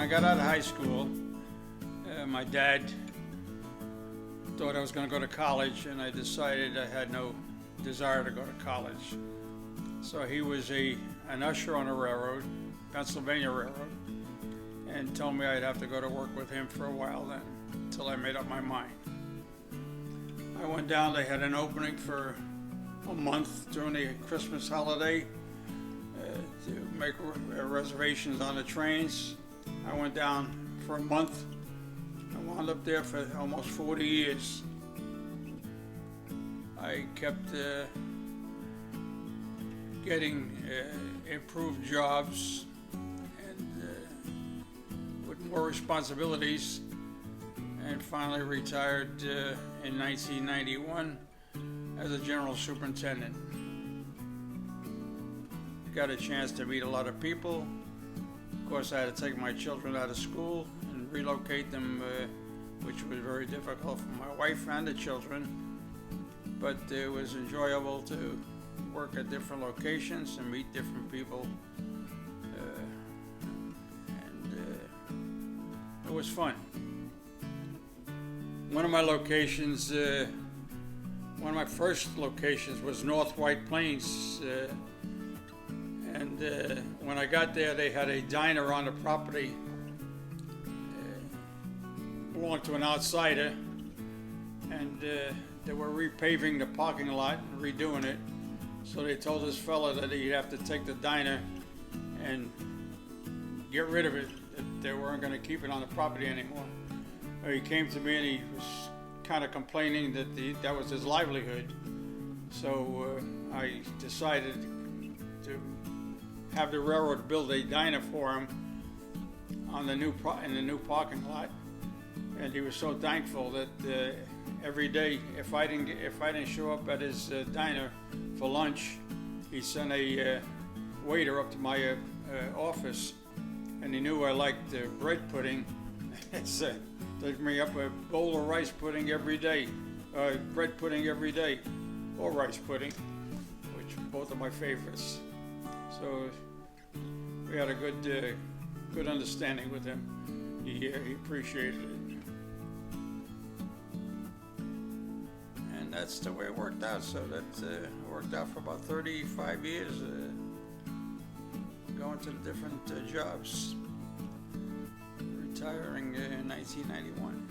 got out of high school, my dad thought I was going to go to college, and I decided I had no desire to go to college. So he was an usher on a railroad, Pennsylvania Railroad, and told me I'd have to go to work with him for a while then, until I made up my mind. I went down, they had an opening for a month during the Christmas holiday to make reservations on the trains. I went down for a month. I wound up there for almost 40 years. I kept getting improved jobs and with more responsibilities, and finally retired in 1991 as a general superintendent. Got a chance to meet a lot of people. Of course, I had to take my children out of school and relocate them, which was very difficult for my wife and the children. But it was enjoyable to work at different locations and meet different people. It was fun. One of my locations, one of my first locations was North White Plains. And when I got there, they had a diner on the property, belonged to an outsider, and they were repaving the parking lot and redoing it. So they told this fella that he'd have to take the diner and get rid of it, that they weren't going to keep it on the property anymore. He came to me and he was kind of complaining that that was his livelihood. So I decided to have the railroad build a diner for him on the new in the new parking lot, and he was so thankful that every day, if I didn't show up at his diner for lunch, he sent a waiter up to my office, and he knew I liked bread pudding. So took me up a bowl of rice pudding every day, bread pudding every day, or rice pudding, which both are my favorites. So we had a good understanding with him. He appreciated it, and that's the way it worked out. So that worked out for about 35 years, going to the different jobs, retiring in 1991.